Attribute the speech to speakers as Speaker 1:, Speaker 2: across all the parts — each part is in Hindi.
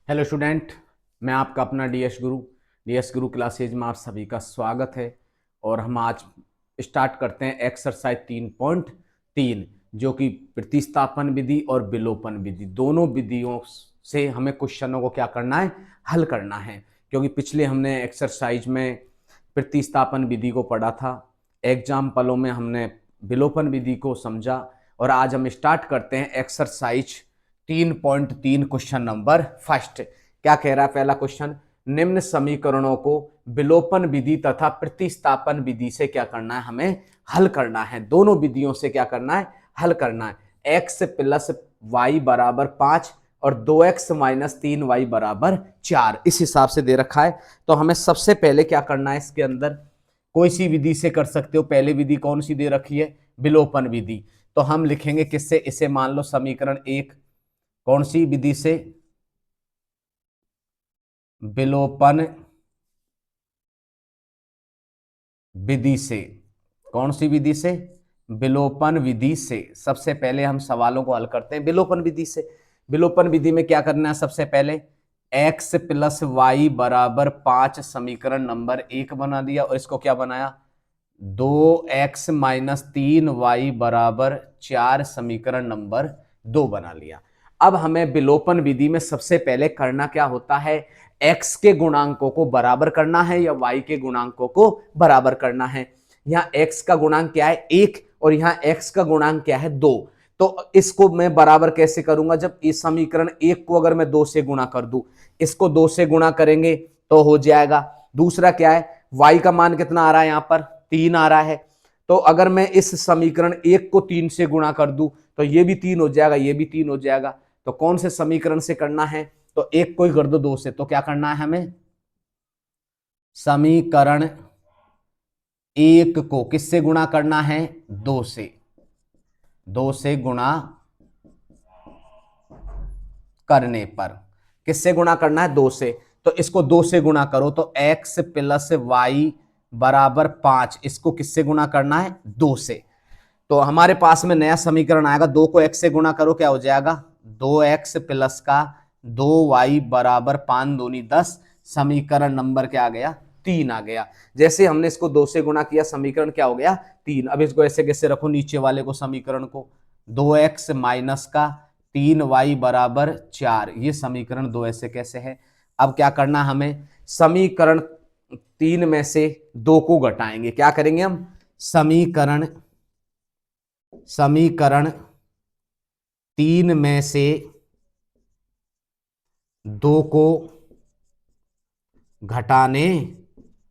Speaker 1: हेलो स्टूडेंट, मैं आपका अपना डीएस गुरु क्लासेज में आप सभी का स्वागत है। और हम आज स्टार्ट करते हैं एक्सरसाइज 3.3 जो कि प्रतिस्थापन विधि और विलोपन विधि दोनों विधियों से हमें क्वेश्चनों को क्या करना है, हल करना है। क्योंकि पिछले हमने एक्सरसाइज में प्रतिस्थापन विधि को पढ़ा था, एग्जाम्पलों में हमने विलोपन विधि को समझा। और आज हम स्टार्ट करते हैं एक्सरसाइज 3.3 क्वेश्चन नंबर फर्स्ट। क्या कह रहा है पहला क्वेश्चन? निम्न समीकरणों को विलोपन विधि तथा प्रतिस्थापन विधि से क्या करना है, हमें हल करना है। दोनों विधियों से क्या करना है, हल करना है। एक्स प्लस वाई बराबर 5 और 2x माइनस 3y बराबर 4 इस हिसाब से दे रखा है। तो हमें सबसे पहले क्या करना है, इसके अंदर कोई सी विधि से कर सकते हो। पहली विधि कौन सी दे रखी है? विलोपन विधि। तो हम लिखेंगे किससे? इसे मान लो समीकरण 1। कौन सी विधि से? विलोपन विधि से। कौन सी विधि से? विलोपन विधि से। सबसे पहले हम सवालों को हल करते हैं विलोपन विधि से। विलोपन विधि में क्या करना है? सबसे पहले x प्लस वाई बराबर 5 समीकरण नंबर 1 बना दिया और इसको क्या बनाया? 2x माइनस 3y बराबर 4 समीकरण नंबर 2 बना लिया। अब हमें विलोपन विधि में सबसे पहले करना क्या होता है? x के गुणांकों को बराबर करना है या y के गुणांकों को बराबर करना है। यहाँ x का गुणांक क्या है? 1 और यहाँ x का गुणांक क्या है? 2। तो इसको मैं बराबर कैसे करूंगा? जब इस समीकरण 1 को अगर मैं 2 से गुणा कर दूं, इसको 2 से गुणा करेंगे तो हो जाएगा। दूसरा क्या है? y का मान कितना आ रहा है? यहाँ पर 3 आ रहा है। तो अगर मैं इस समीकरण 1 को 3 से गुणा कर दूं तो ये भी 3 हो जाएगा, ये भी 3 हो जाएगा। तो कौन से समीकरण से करना है? तो 1 को ही कर दो 2 से। तो क्या करना है हमें? समीकरण 1 को किससे गुणा करना है? 2 से। 2 से गुणा करने पर किससे गुणा करना है? 2 से। तो इसको 2 से गुणा करो तो x प्लस वाई बराबर 5। इसको किससे गुणा करना है? 2 से। तो हमारे पास में नया समीकरण आएगा। 2 को x से गुणा करो, क्या हो जाएगा? 2x प्लस का 2y बराबर 5 दूनी 10। समीकरण नंबर क्या आ गया? 3 आ गया। जैसे हमने इसको 2 से गुणा किया, समीकरण क्या हो गया? 3। अब इसको ऐसे कैसे रखो, नीचे वाले को समीकरण को 2x माइनस का 3y बराबर 4। ये समीकरण 2 ऐसे कैसे है? अब क्या करना हमें? समीकरण 3 में से 2 को घटाएंगे। क्या करेंगे हम? समीकरण 3 में से 2 को घटाने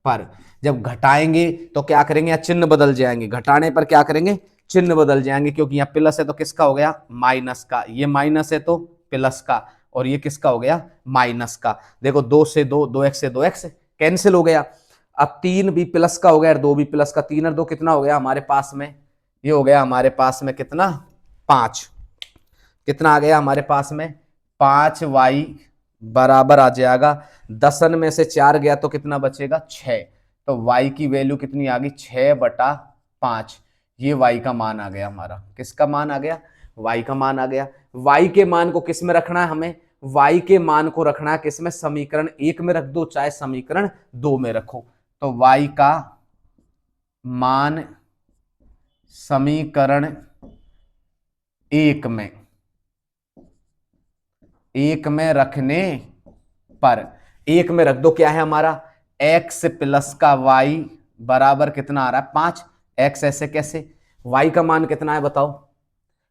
Speaker 1: पर, जब घटाएंगे तो क्या करेंगे? या चिन्ह बदल जाएंगे। घटाने पर क्या करेंगे? चिन्ह बदल जाएंगे, क्योंकि यहाँ प्लस है तो किसका हो गया? माइनस का। ये माइनस है तो प्लस का, और ये किसका हो गया? माइनस का। देखो 2 से 2, 2x से 2x कैंसिल हो गया। अब 3 भी प्लस का हो गया और 2 भी प्लस का। 3 और 2 कितना हो गया हमारे पास में? ये हो गया हमारे पास में कितना? 5। कितना आ गया हमारे पास में? 5y बराबर आ जाएगा 10 में से 4 गया तो कितना बचेगा? 6। तो y की वैल्यू कितनी आ गई? 6/5। ये y का मान आ गया हमारा। किसका मान आ गया? y का मान आ गया। y के मान को किस में रखना है हमें? y के मान को रखना है किस में? समीकरण 1 में रख दो, चाहे समीकरण 2 में रखो। तो y का मान समीकरण 1 में रखने पर, 1 में रख दो। क्या है हमारा? x प्लस का y बराबर कितना आ रहा है? 5। x ऐसे कैसे? y का मान कितना है बताओ?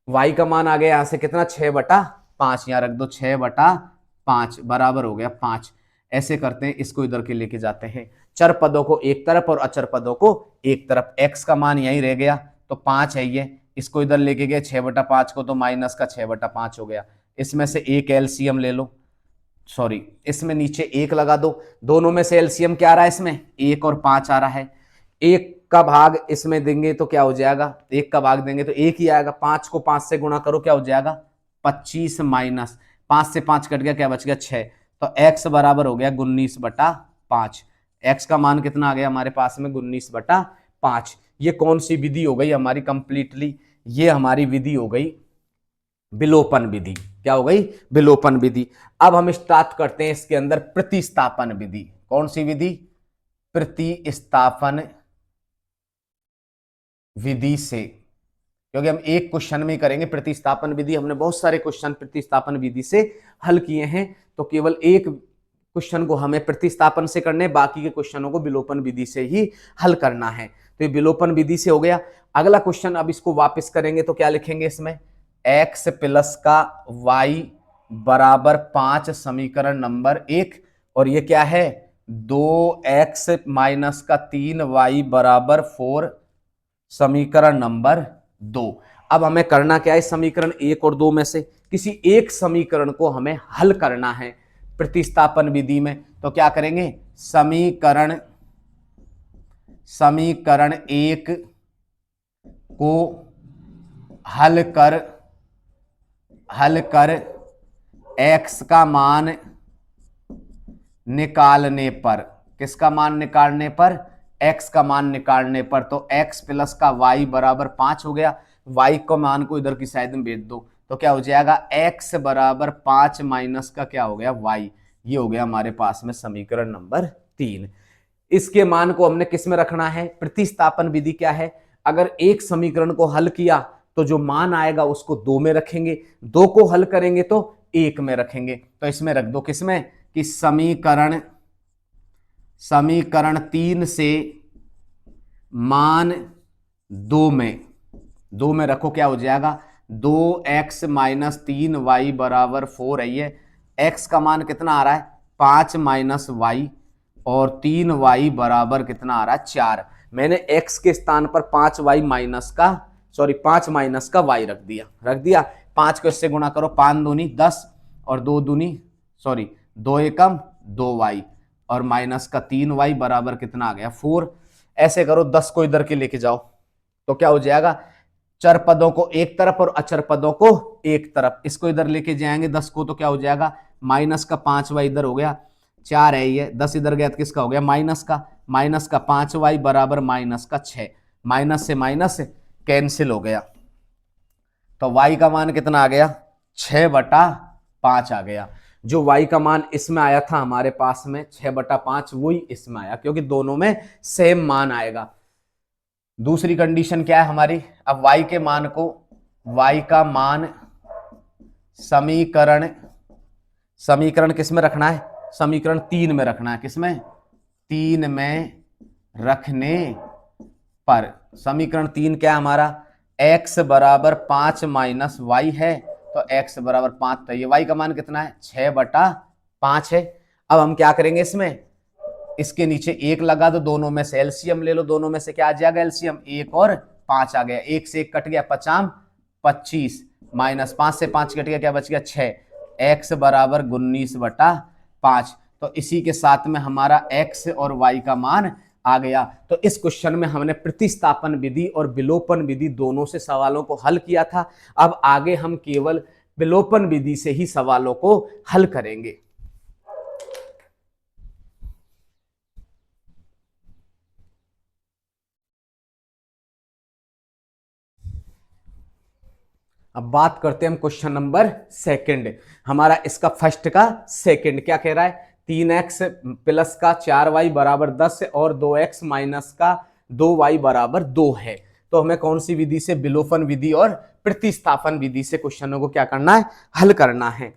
Speaker 1: y का मान आ गया यहां से कितना? 6/5। यहां रख दो 6/5 बराबर हो गया 5। ऐसे करते हैं, इसको इधर के लेके जाते हैं। चर पदों को एक तरफ और अचर पदों को एक तरफ। x का मान यहीं रह गया तो 5 है ये। इसको इधर लेके गए 6/5 को, तो माइनस का 6/5 हो गया। इसमें से एक एलसीएम ले लो, सॉरी इसमें नीचे 1 लगा दो। दोनों में से एलसीएम क्या आ रहा है? इसमें 1 और 5 आ रहा है। 1 का भाग इसमें देंगे तो क्या हो जाएगा? 1 का भाग देंगे तो 1 ही आएगा। 5 को 5 से गुणा करो, क्या हो जाएगा? 25 माइनस 5 से 5 कट गया, क्या बच गया? 6। तो x बराबर हो गया 19/5। x का मान कितना आ गया हमारे पास में? 19/5। ये कौन सी विधि हो गई हमारी? कंप्लीटली ये हमारी विधि हो गई विलोपन विधि। क्या हो गई? विलोपन विधि। अब हम स्टार्ट करते हैं इसके अंदर प्रतिस्थापन विधि। कौन सी विधि? प्रतिस्थापन विधि से, क्योंकि हम एक क्वेश्चन में करेंगे प्रतिस्थापन विधि। हमने बहुत सारे क्वेश्चन प्रतिस्थापन विधि से हल किए हैं, तो केवल एक क्वेश्चन को हमें प्रतिस्थापन से करने, बाकी के क्वेश्चनों को विलोपन विधि से ही हल करना है। तो ये विलोपन विधि से हो गया। अगला क्वेश्चन, अब इसको वापस करेंगे तो क्या लिखेंगे इसमें? x प्लस का y बराबर 5 समीकरण नंबर 1, और ये क्या है? 2x माइनस का 3y बराबर 4 समीकरण नंबर 2। अब हमें करना क्या है? समीकरण 1 और 2 में से किसी एक समीकरण को हमें हल करना है प्रतिस्थापन विधि में। तो क्या करेंगे? समीकरण 1 को हल कर x का मान निकालने पर, किसका मान निकालने पर? x का मान निकालने पर। तो x प्लस का y बराबर 5 हो गया। y को मान को इधर की साइड में भेज दो, तो क्या हो जाएगा? x बराबर 5 माइनस का क्या हो गया? y। ये हो गया हमारे पास में समीकरण नंबर 3। इसके मान को हमने किस में रखना है? प्रतिस्थापन विधि क्या है? अगर एक समीकरण को हल किया तो जो मान आएगा उसको 2 में रखेंगे, 2 को हल करेंगे तो 1 में रखेंगे। तो इसमें रख दो, किसमें? कि समीकरण 3 से मान 2 में रखो। क्या हो जाएगा? 2x माइनस 3y बराबर 4 है। ये x का मान कितना आ रहा है? 5 माइनस वाई, और 3y बराबर कितना आ रहा है? 4। मैंने x के स्थान पर 5y माइनस का 5 माइनस का y रख दिया। 5 को इससे गुणा करो, 5 दूनी 10 और 2 एकम 2y, और माइनस का 3y बराबर कितना आ गया? 4। ऐसे करो, 10 को इधर के लेके जाओ तो क्या हो जाएगा? चर पदों को एक तरफ और अचर पदों को एक तरफ। इसको इधर लेके जाएंगे 10 को, तो क्या हो जाएगा? माइनस का 5y इधर हो गया, 4 है ये, 10 इधर गया तो किसका हो गया? माइनस का 5y बराबर माइनस का 6। माइनस से माइनस कैंसिल हो गया, तो y का मान कितना आ गया? 6/5 आ गया। जो y का मान इसमें आया था हमारे पास में 6/5, वही इसमें आया, क्योंकि दोनों में सेम मान आएगा। दूसरी कंडीशन क्या है हमारी? अब y का मान समीकरण किस में रखना है? समीकरण 3 में रखना है। किसमें? 3 में रखने पर समीकरण 3 क्या है हमारा? x बराबर 5 माइनस वाई है, तो x बराबर 5, तो ये y का मान कितना है? 6/5 है। अब हम क्या करेंगे इसमें? इसके नीचे 1 लगा दो, दोनों में से एलसीएम ले लो। दोनों में से क्या आ जाएगा? एलसीएम 1 और 5 आ गया। 1 से 1 कट गया, 5 25, माइनस 5 से 5 कट गया, क्या बच गया? 6। x बराबर 19/5। तो इसी के साथ में हमारा x और y का मान आ गया। तो इस क्वेश्चन में हमने प्रतिस्थापन विधि और विलोपन विधि दोनों से सवालों को हल किया था। अब आगे हम केवल विलोपन विधि से ही सवालों को हल करेंगे। अब बात करते हैं हम क्वेश्चन नंबर 2। हमारा इसका फर्स्ट का सेकंड क्या कह रहा है? 3x प्लस का 4y बराबर 10 और 2x माइनस का 2y बराबर 2 है। तो हमें कौन सी विधि से? विलोपन विधि और प्रतिस्थापन विधि से क्वेश्चनों को क्या करना है? हल करना है।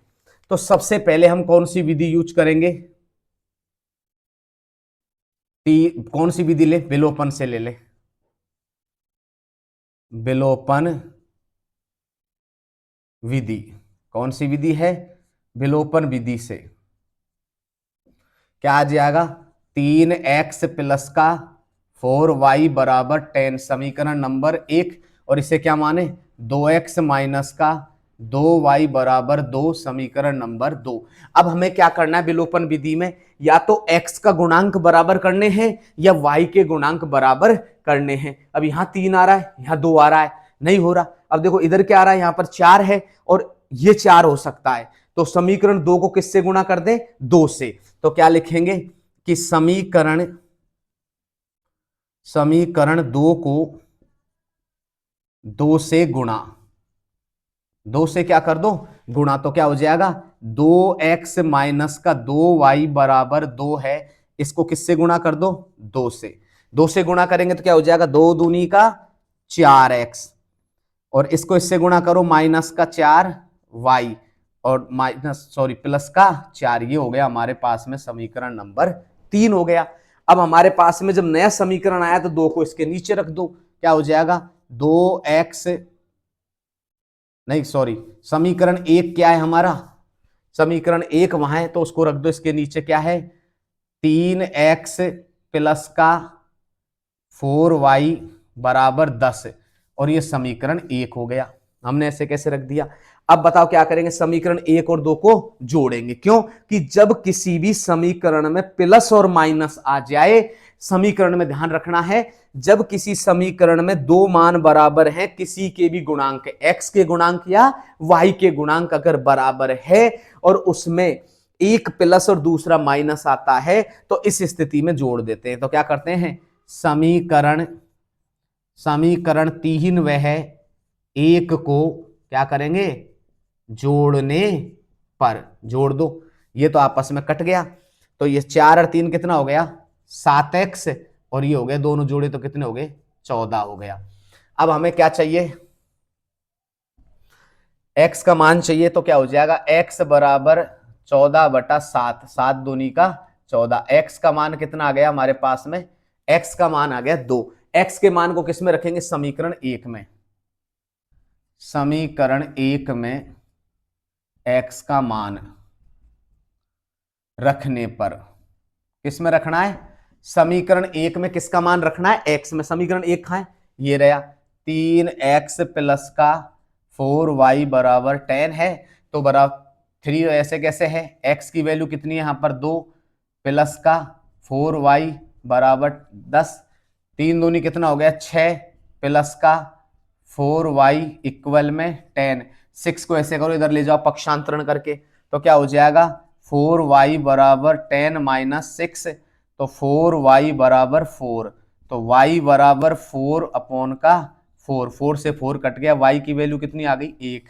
Speaker 1: तो सबसे पहले हम कौन सी विधि यूज करेंगे? कौन सी विधि ले? विलोपन से ले ले। विलोपन विधि कौन सी विधि है? विलोपन विधि से क्या आ जाएगा? 3x प्लस का 4y बराबर 10 समीकरण नंबर 1, और इसे क्या माने? 2x माइनस का 2y बराबर 2 समीकरण नंबर 2। अब हमें क्या करना है विलोपन विधि में? या तो x का गुणांक बराबर करने हैं या y के गुणांक बराबर करने हैं। अब यहां 3 आ रहा है, यहां 2 आ रहा है, नहीं हो रहा। अब देखो इधर क्या आ रहा है? यहां पर 4 है और ये 4 हो सकता है, तो समीकरण 2 को किससे गुणा कर दें? 2 से। तो क्या लिखेंगे कि समीकरण 2 को 2 से गुणा, 2 से क्या कर दो गुणा, तो क्या हो जाएगा 2x माइनस का 2y बराबर 2 है। इसको किससे गुणा कर दो 2 से, 2 से गुणा करेंगे तो क्या हो जाएगा 2 दूनी का 4x, और इसको इससे गुणा करो माइनस का 4y और प्लस का 4। ये हो गया हमारे पास में समीकरण नंबर 3 हो गया। अब हमारे पास में जब नया समीकरण आया तो 2 को इसके नीचे रख दो, क्या हो जाएगा 2x, नहीं सॉरी, समीकरण 1 क्या है हमारा, समीकरण 1 वहां है तो उसको रख दो इसके नीचे, क्या है 3x प्लस का 4y बराबर 10, और ये समीकरण 1 हो गया। हमने ऐसे कैसे रख दिया। अब बताओ क्या करेंगे, समीकरण 1 और 2 को जोड़ेंगे, क्यों कि जब किसी भी समीकरण में प्लस और माइनस आ जाए, समीकरण में ध्यान रखना है जब किसी समीकरण में दो मान बराबर हैं, किसी के भी गुणांक x के गुणांक या y के गुणांक अगर बराबर है और उसमें एक प्लस और दूसरा माइनस आता है तो इस स्थिति में जोड़ देते हैं। तो क्या करते हैं, समीकरण 3 वह 1 को क्या करेंगे जोड़ने पर जोड़ दो, ये तो आपस में कट गया, तो ये 4 और 3 कितना हो गया 7x, और ये हो गए दोनों जोड़े तो कितने हो गए 14 हो गया। अब हमें क्या चाहिए, x का मान चाहिए, तो क्या हो जाएगा x बराबर 14/7, 7 दूनी का 14। x का मान कितना आ गया हमारे पास में, x का मान आ गया 2। x के मान को किस में रखेंगे, समीकरण 1 में, समीकरण 1 में x का मान रखने पर, किस में रखना है, समीकरण 1 में किसका मान रखना है, x में। समीकरण 1 कहां है, ये रहा 3x प्लस का 4y बराबर 10 है, तो बराबर 3 ऐसे कैसे है, x की वैल्यू कितनी है यहां पर 2 प्लस का 4y बराबर 10, 3 दूनी कितना हो गया 6 प्लस का 4y इक्वल में 10। 6 को ऐसे करो इधर ले जाओ पक्षांतरण करके, तो क्या हो जाएगा 4y बराबर 10 माइनस 6, तो 4y बराबर 4, तो y बराबर 4 अपॉन का 4, 4 से 4 कट गया, y की वैल्यू कितनी आ गई 1।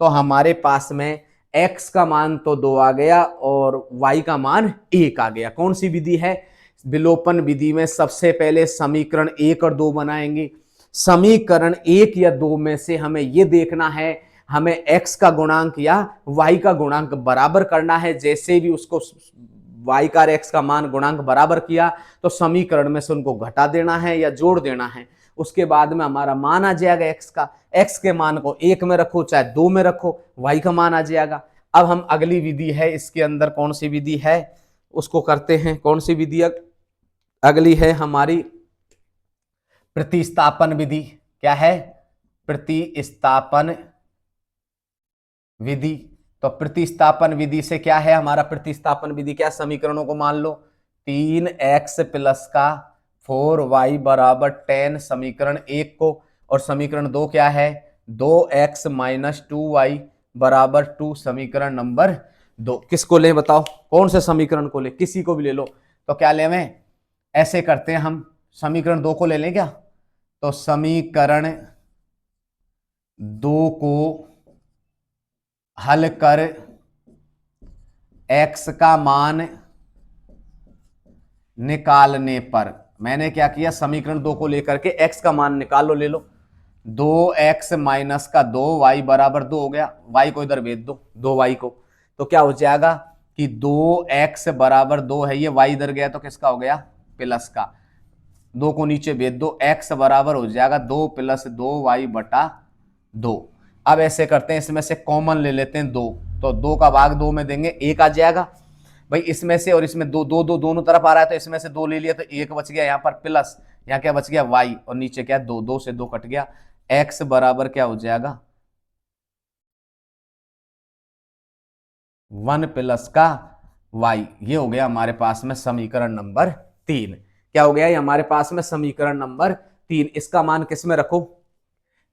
Speaker 1: तो हमारे पास में x का मान तो 2 आ गया और y का मान 1 आ गया। कौन सी विधि है, विलोपन विधि में सबसे पहले समीकरण 1 और 2 बनाएंगे। समीकरण 1 या 2 में से हमें यह देखना है, हमें x का गुणांक या y का गुणांक बराबर करना है। जैसे भी उसको y का x का मान गुणांक बराबर किया तो समीकरण में से उनको घटा देना है या जोड़ देना है, उसके बाद में हमारा मान आ जाएगा x का। x के मान को 1 में रखो चाहे 2 में रखो, y का मान आ जाएगा। अब हम अगली विधि है, इसके अंदर कौन सी विधि है उसको करते हैं। कौन सी विधि अगली है हमारी, प्रतिस्थापन विधि। क्या है, प्रतिस्थापन विधि। तो प्रतिस्थापन विधि से क्या है हमारा, प्रतिस्थापन विधि क्या, समीकरणों को मान लो 3x प्लस का 4y बराबर 10 समीकरण 1 को, और समीकरण 2 क्या है 2x माइनस 2y बराबर 2 समीकरण नंबर 2। किसको ले बताओ, कौन से समीकरण को ले, किसी को भी ले लो। तो क्या ले, हमें ऐसे करते हैं हम, समीकरण 2 को ले लें क्या, तो समीकरण 2 को हल कर x का मान निकालने पर, मैंने क्या किया समीकरण 2 को लेकर के x का मान निकालो, ले लो 2x माइनस का 2y बराबर 2 हो गया, y को इधर भेज दो 2y को, तो क्या हो जाएगा कि 2x बराबर 2 है, ये y इधर गया तो किसका हो गया प्लस का, 2 को नीचे भेज दो, x बराबर हो जाएगा 2 प्लस 2y बटा 2। अब ऐसे करते हैं, इसमें से कॉमन ले लेते हैं 2, तो 2 का भाग 2 में देंगे 1 आ जाएगा भाई इसमें से, और इसमें 2 2 2 दोनों तरफ आ रहा है तो इसमें से 2 ले लिया तो 1 बच गया, यहाँ पर प्लस, यहाँ क्या बच गया y, और नीचे क्या 2, 2 से 2 कट गया, x बराबर क्या हो जाएगा 1 प्लस का y। ये हो गया हमारे पास में समीकरण नंबर 3। क्या हो गया ये हमारे पास में समीकरण नंबर 3। इसका मान किस में रखो,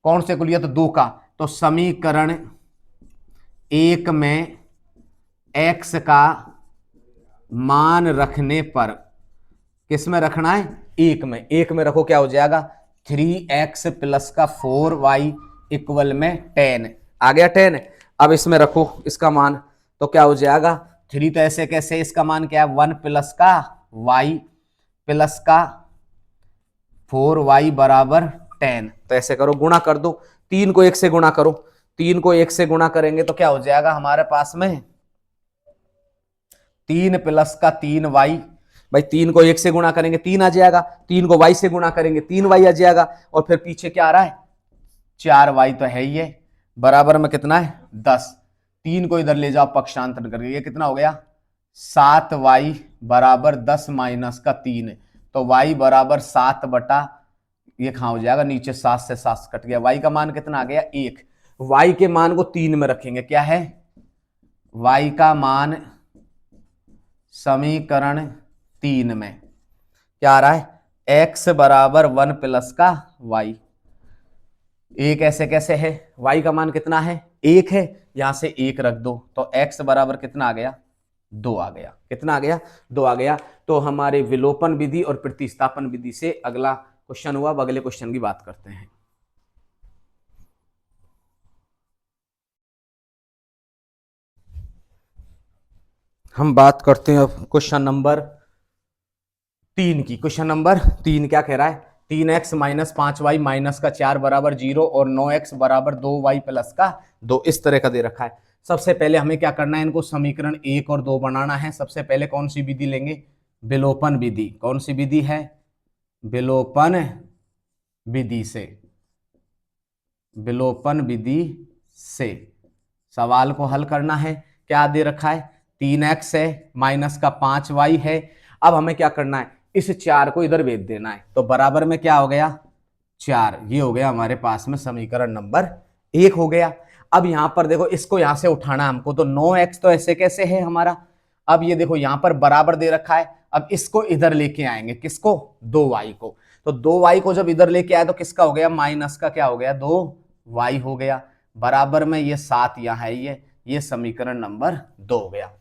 Speaker 1: कौन से को लिया, तो 2 का, तो समीकरण 1 में x का मान रखने पर किस में रखना है, 1 में, 1 में रखो, क्या हो जाएगा 3x प्लस का 4y इक्वल में 10, आ गया 10। अब इसमें रखो इसका मान, तो क्या हो जाएगा 3, तो ऐसे कैसे, इसका मान क्या है 1 प्लस का y प्लस का 4y बराबर 10। तो ऐसे करो, गुणा कर दो, 3 को 1 से गुणा करो, 3 को 1 से गुणा करेंगे तो क्या हो जाएगा हमारे पास में 3 प्लस का 3y, भाई 3 को 1 से गुणा करेंगे 3 आ जाएगा, 3 को y से गुणा करेंगे 3y आ जाएगा, और फिर पीछे क्या आ रहा है 4y तो है ही है, बराबर में कितना है 10। 3 को इधर ले जाओ पक्षांतर करके, ये कितना हो गया 7y बराबर 10 माइनस का 3, तो y बराबर 7 बटा, ये कहां हो जाएगा नीचे 7 से 7 कट गया, y का मान कितना आ गया 1। y के मान को 3 में रखेंगे, क्या है y का मान समीकरण 3 में क्या आ रहा है x बराबर 1 प्लस का y। एक ऐसे कैसे है, y का मान कितना है 1 है, यहां से 1 रख दो, तो x बराबर कितना आ गया 2 आ गया, कितना आ गया 2 आ गया। तो हमारे विलोपन विधि और प्रतिस्थापन विधि से अगला क्वेश्चन हुआ। अब अगले क्वेश्चन की बात करते हैं। हम बात करते हैं अब क्वेश्चन नंबर 3 की। क्वेश्चन नंबर 3 क्या कह रहा है 3x माइनस 5y माइनस का 4 बराबर 0 और 9x बराबर 2y प्लस का 2, इस तरह का दे रखा है। सबसे पहले हमें क्या करना है, इनको समीकरण 1 और 2 बनाना है। सबसे पहले कौन सी विधि लेंगे, विलोपन विधि। कौन सी विधि है, विलोपन विधि से। विलोपन विधि से सवाल को हल करना है। क्या दे रखा है 3x है माइनस का 5y है। अब हमें क्या करना है, इस 4 को इधर भेज देना है, तो बराबर में क्या हो गया 4, ये हो गया हमारे पास में समीकरण नंबर 1 हो गया। अब यहां पर देखो, इसको यहां से उठाना हमको, तो 9x तो ऐसे कैसे है हमारा। अब ये देखो यहां पर बराबर दे रखा है, अब इसको इधर लेके आएंगे, किसको 2y को, तो 2y को जब इधर लेके आए तो किसका हो गया माइनस का क्या हो गया 2y हो गया, बराबर में ये 7 यहां है, ये समीकरण नंबर 2 हो गया।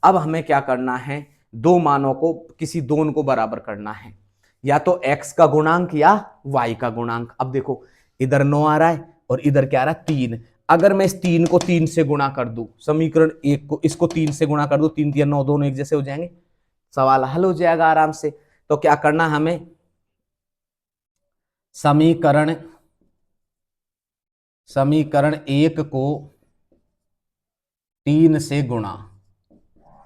Speaker 1: अब हमें क्या करना है, दो मानों को किसी दोनों को बराबर करना है, या तो x का गुणांक या y का गुणांक। अब देखो इधर 9 आ रहा है और इधर क्या आ रहा है 3। अगर मैं इस 3 को 3 से गुणा कर दूं, समीकरण 1 को इसको 3 से गुणा कर दूं, 3 3 9 दोनों एक जैसे हो जाएंगे, सवाल हल हो जाएगा आराम से। तो क्या करना हमें, समीकरण 1 को 3 से गुणा,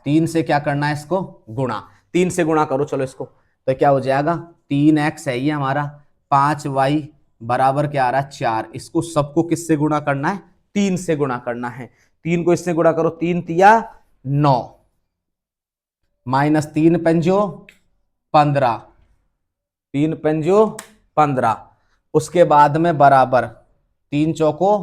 Speaker 1: 3 से क्या करना है इसको गुणा, 3 से गुणा करो चलो इसको, तो क्या हो जाएगा 3x है ये हमारा, 5y बराबर क्या आ रहा है 4। इसको सबको किससे गुणा करना है 3 से गुणा करना है। 3 को इससे गुणा करो, 3 तिया 9 माइनस 3 पंजो 15, 3 पंजो 15, उसके बाद में बराबर 3 चौको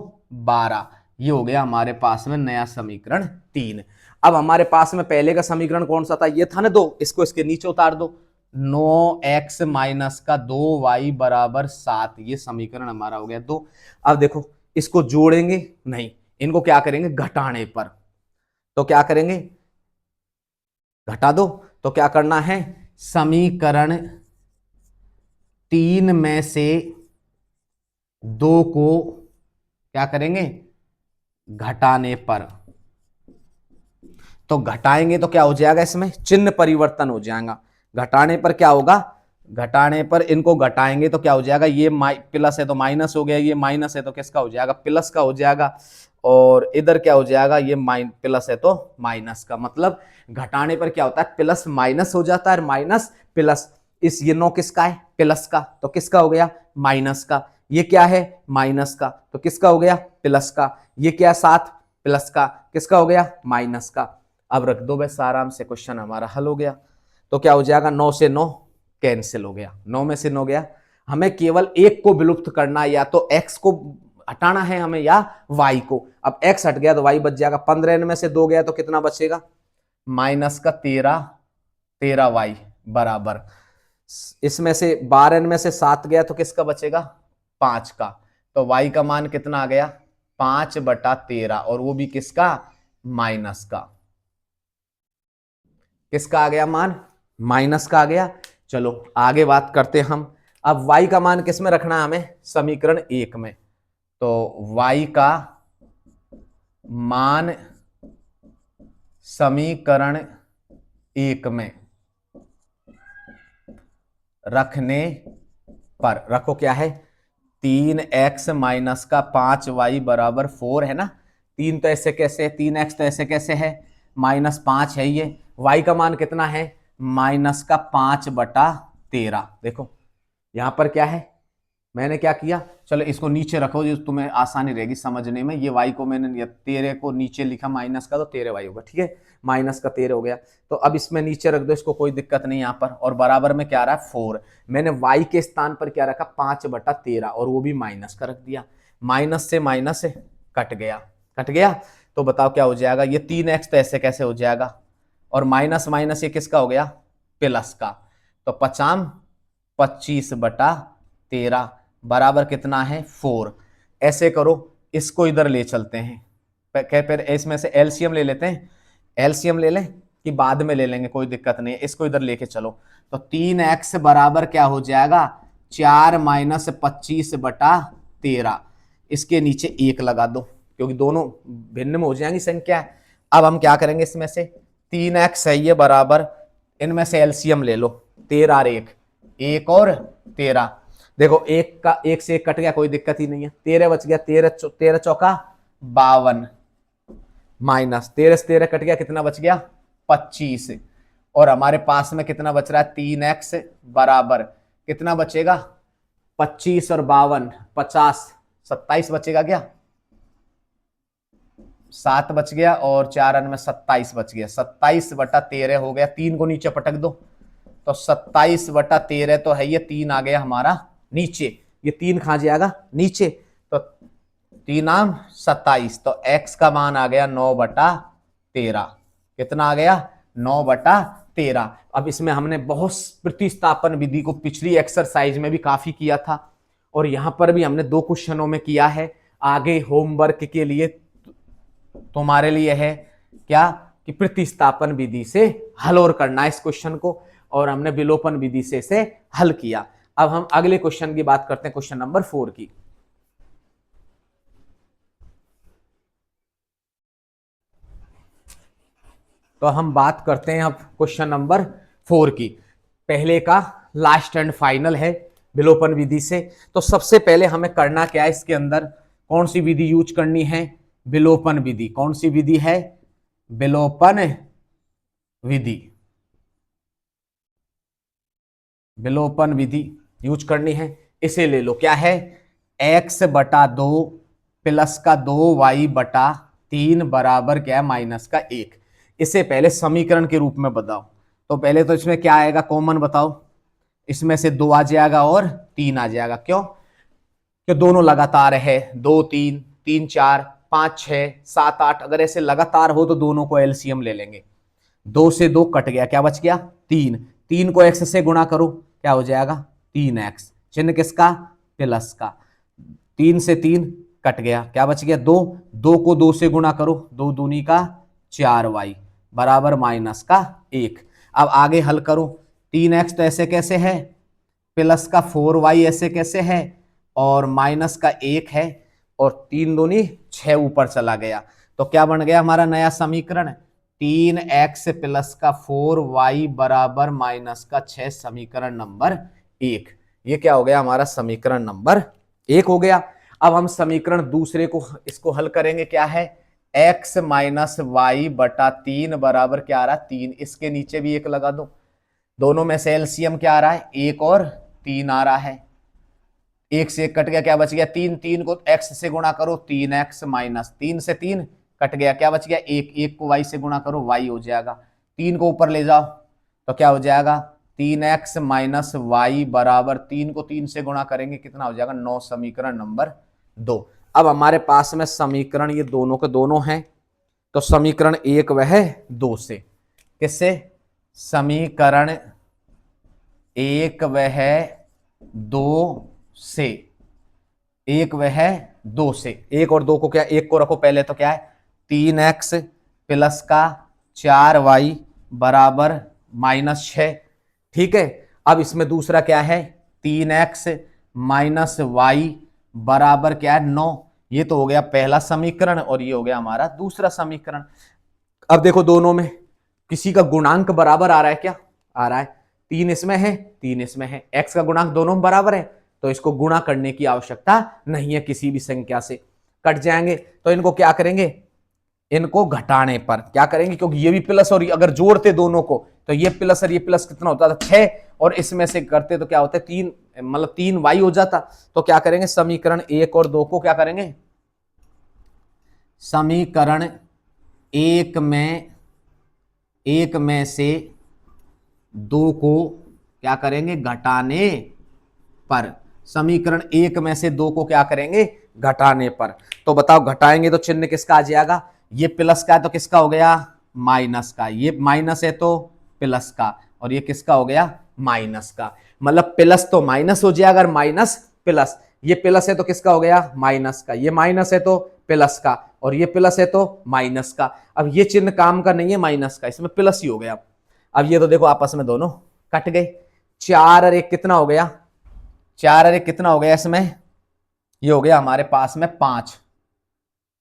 Speaker 1: 12, ये हो गया हमारे पास में नया समीकरण 3। अब हमारे पास में पहले का समीकरण कौन सा था, ये था ना 2, इसको इसके नीचे उतार दो, 9x माइनस का 2y बराबर 7, ये समीकरण हमारा हो गया 2। अब देखो इसको जोड़ेंगे नहीं, इनको क्या करेंगे घटाने पर, तो क्या करेंगे घटा दो, तो क्या करना है समीकरण 3 में से 2 को क्या करेंगे घटाने पर, तो घटाएंगे तो क्या हो जाएगा, इसमें चिन्ह परिवर्तन हो जाएगा। घटाने पर क्या होगा, घटाने पर इनको घटाएंगे तो क्या हो जाएगा, ये प्लस है तो माइनस हो गया, ये माइनस है तो किसका हो जाएगा प्लस का हो जाएगा, और इधर क्या हो जाएगा ये प्लस है तो माइनस का। मतलब घटाने पर क्या होता है प्लस माइनस हो जाता है, माइनस प्लस। इस ये 9 किसका है प्लस का, तो किसका हो गया माइनस का। ये क्या है माइनस का, तो किसका हो गया प्लस का। ये क्या 7 प्लस का, किसका हो गया माइनस का। अब रख दो बस आराम से, क्वेश्चन हमारा हल हो गया। तो क्या हो जाएगा 9 से 9 कैंसिल हो गया, 9 में से 9 गया। हमें केवल एक को विलुप्त करना, या तो x को हटाना है हमें या y को। अब x हट गया तो y बच जाएगा, 15 में से 2 गया तो कितना बचेगा माइनस का 13y बराबर, इसमें से 12 में से 7 गया तो किसका बचेगा 5 का। तो y का मान कितना आ गया 5/13, और वो भी किसका माइनस का। किसका आ गया मान माइनस का आ गया। चलो आगे बात करते हैं हम। अब y का मान किस में रखना है हमें समीकरण 1 में, तो y का मान समीकरण 1 में रखने पर, रखो क्या है, 3x माइनस का 5y बराबर 4 है ना। 3 तो ऐसे कैसे है, 3x तो ऐसे कैसे है, -5 है ये। y का मान कितना है, -5/13। देखो यहां पर क्या है, मैंने क्या किया, चलो इसको नीचे रखो, जो तुम्हें आसानी रहेगी समझने में। ये y को मैंने 13 को नीचे लिखा माइनस का, तो 13y होगा, ठीक है, माइनस का 13 हो गया। तो अब इसमें नीचे रख दो इसको, कोई दिक्कत नहीं यहाँ पर। और बराबर में क्या आ रहा है, 4। मैंने y के स्थान पर क्या रखा, 5/13, और वो भी माइनस का रख दिया। माइनस से माइनस कट गया, कट गया। तो बताओ क्या हो जाएगा, ये 3x तो ऐसे कैसे हो जाएगा, और माइनस माइनस ये किसका हो गया, प्लस का। तो 50 25/13 बराबर कितना है, 4। ऐसे करो, इसको इधर ले चलते हैं, फिर इसमें से एलसीएम ले लेते हैं। एलसीएम ले लें कि बाद में ले लेंगे, कोई दिक्कत नहीं है, इसको इधर लेके चलो। तो 3x बराबर क्या हो जाएगा, 4 - 25/13। इसके नीचे 1 लगा दो, क्योंकि दोनों भिन्न में हो जाएंगी संख्या। अब हम क्या करेंगे, इसमें से 3x है ये बराबर, इनमें से एलसीएम ले लो, 13 और 1 और 13। देखो 1 से 1 कट गया, कोई दिक्कत ही नहीं है, 13 बच गया। 13 चौका 52, माइनस 13 से 13 कट गया, कितना बच गया, 25। और हमारे पास में कितना बच रहा है, 3x बराबर कितना बचेगा, 25 और 52 50, 27 बचेगा क्या, 7 बच गया, और 4 में 27 बच गया। 27/13 हो गया, 3 को नीचे पटक दो, तो 27/13 तो है ये, 3 आ गया हमारा नीचे। ये 3 कहां जाएगा, नीचे। तो 3 27, तो x का मान आ गया 9/13। कितना आ गया, 9/13। अब इसमें हमने बहुत प्रतिस्थापन विधि को पिछली एक्सरसाइज में भी काफी किया था, और यहां पर भी हमने 2 क्वेश्चनों में किया है। आगे होमवर्क के लिए तुम्हारे लिए है क्या, कि प्रतिस्थापन विधि से हल और करना है इस क्वेश्चन को, और हमने विलोपन विधि से इसे हल किया। अब हम अगले क्वेश्चन की बात करते हैं, क्वेश्चन नंबर 4 की। तो हम बात करते हैं अब क्वेश्चन नंबर 4 की। पहले का लास्ट एंड फाइनल है विलोपन विधि से। तो सबसे पहले हमें करना क्या है, इसके अंदर कौन सी विधि यूज करनी है, विलोपन विधि। कौन सी विधि है, विलोपन विधि। विलोपन विधि यूज करनी है। इसे ले लो, क्या है, x/2 प्लस का 2y/3 बराबर क्या है, -1। इसे पहले समीकरण के रूप में बताओ। तो पहले तो इसमें क्या आएगा, कॉमन बताओ। इसमें से 2 आ जाएगा और 3 आ जाएगा। क्यों, कि दोनों लगातार है, 2 3 3 4 5 6 7 8, अगर ऐसे लगातार हो तो दोनों को एलसीएम ले लेंगे। 2 से 2 कट गया, क्या बच गया, 3। 3 को x से गुणा करो, क्या हो जाएगा, 3x। चिन्ह किसका, प्लस का। 3 से 3 कट गया, क्या बच गया, 2। 2 को 2 से गुणा करो, 2 दूनी का 4y बराबर -1। अब आगे हल करो, 3x तो ऐसे कैसे है, प्लस का 4y ऐसे कैसे है, और माइनस का 1 है, और 3 दूनी 6 ऊपर चला गया। तो क्या बन गया हमारा नया समीकरण, 3x प्लस का 4y बराबर -6, समीकरण नंबर 1। ये क्या हो गया हमारा, समीकरण नंबर 1 हो गया। अब हम समीकरण दूसरे को इसको हल करेंगे, क्या है, x - y/3 बराबर क्या आ रहा है, 3। इसके नीचे भी 1 लगा दो, दोनों में से एलसीएम क्या आ रहा है, 1 और 3 आ रहा है। 1 से 1 कट गया, क्या बच गया, 3। 3 को x से गुणा करो, 3x - 3 से 3 कट गया, क्या बच गया, 1। 1 को y से गुणा करो, y हो जाएगा। 3 को ऊपर ले जाओ, तो क्या हो जाएगा, 3x - y बराबर 3 को 3 से गुणा करेंगे, कितना हो जाएगा, 9, समीकरण नंबर 2। अब हमारे पास में समीकरण ये दोनों के दोनों हैं, तो समीकरण 1 वह 2 से, किससे, समीकरण 1 वह 2 से, 1 वह 2 से। 1 और 2 को क्या, 1 को रखो पहले, तो क्या है, 3x प्लस का 4y बराबर -6। ठीक है, अब इसमें दूसरा क्या है, 3x - y बराबर क्या है, 9। ये तो हो गया पहला समीकरण और ये हो गया हमारा दूसरा समीकरण। अब देखो दोनों में किसी का गुणांक बराबर आ रहा है क्या? आ रहा है। 3 इसमें है, 3 इसमें है, x का गुणांक दोनों में बराबर है, तो इसको गुणा करने की आवश्यकता नहीं है, किसी भी संख्या से कट जाएंगे। तो इनको क्या करेंगे? इनको घटाने पर क्या करेंगे, क्योंकि ये भी प्लस और अगर जोड़ते दोनों को तो ये प्लस और ये प्लस कितना होता था? 6, और इसमें से करते तो क्या होता है? 3, मतलब 3y हो जाता। तो क्या करेंगे? समीकरण 1 और 2 को क्या करेंगे? समीकरण 1 में से 2 को क्या करेंगे? घटाने पर। समीकरण 1 में से 2 को क्या करेंगे? घटाने पर। तो बताओ घटाएंगे तो चिन्ह किसका आ जाएगा? ये प्लस का है तो किसका हो गया? माइनस का। ये माइनस है तो प्लस का, और ये किसका हो गया? माइनस का। मतलब प्लस तो माइनस हो जाएगा, अगर माइनस प्लस। ये प्लस है तो किसका हो गया? माइनस का। ये माइनस है तो प्लस का, और ये प्लस है तो माइनस का। अब ये चिन्ह काम का नहीं है माइनस का, इसमें प्लस ही हो गया। अब ये तो देखो आपस में दोनों कट गए। 4 और 1 कितना हो गया? 4 और 1 कितना हो गया इसमें? ये हो गया हमारे पास में 5।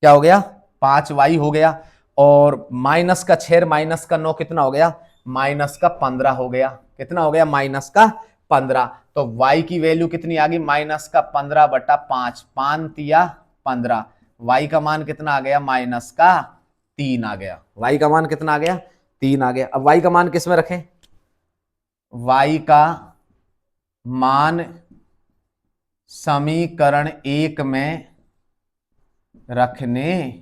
Speaker 1: क्या हो गया? 5y हो गया। और माइनस का 6 माइनस का 9 कितना हो गया? माइनस का 15 हो गया। कितना हो गया? माइनस का 15। तो y की वैल्यू कितनी आ गई? माइनस का 15/5, 5 तिया 15। y का मान कितना आ गया? माइनस का 3 आ गया। y का मान कितना आ गया? 3 आ गया। अब y का मान किस में रखें? y का मान समीकरण 1 में रखने,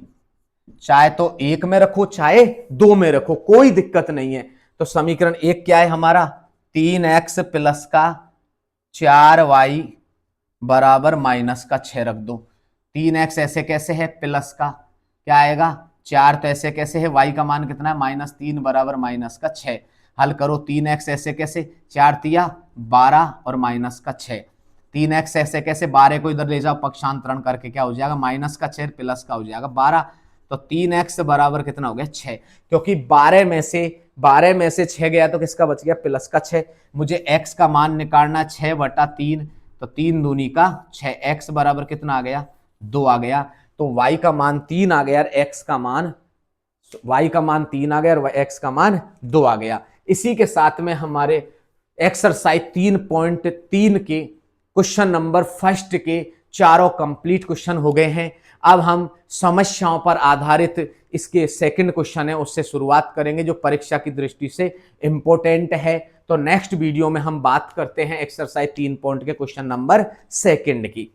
Speaker 1: चाहे तो 1 में रखो चाहे 2 में रखो, कोई दिक्कत नहीं है। तो समीकरण 1 क्या है हमारा? 3x प्लस का 4y बराबर माइनस का 6 रख दो। 3x ऐसे कैसे है? प्लस का क्या आएगा? 4 तो ऐसे कैसे है? y का मान कितना है? -3 बराबर माइनस का 6। हल करो। 3x ऐसे कैसे? 4 तिया 12 और माइनस का 6। 3x ऐसे कैसे? 12 को इधर ले जाओ पक्षांतरण करके, क्या हो जाएगा? माइनस का 6 प्लस का हो जाएगा 12। तो 3x बराबर कितना हो गया? 6। क्योंकि 12 में से 6 गया तो किसका बच गया? प्लस का 6। मुझे x का मान निकालना 6/3, तो 3 दूनी का 6। x बराबर कितना आ गया? 2 आ गया। तो y का मान 3 आ गया और x का मान y का मान 3 आ गया और x का मान 2 आ गया। इसी के साथ में हमारे एक्सरसाइज 3.3 के क्वेश्चन नंबर फर्स्ट के चारों कंप्लीट क्वेश्चन हो गए हैं। अब हम समस्याओं पर आधारित इसके सेकंड क्वेश्चन है उससे शुरुआत करेंगे, जो परीक्षा की दृष्टि से इंपॉर्टेंट है। तो नेक्स्ट वीडियो में हम बात करते हैं एक्सरसाइज 3 पॉइंट के क्वेश्चन नंबर सेकंड की।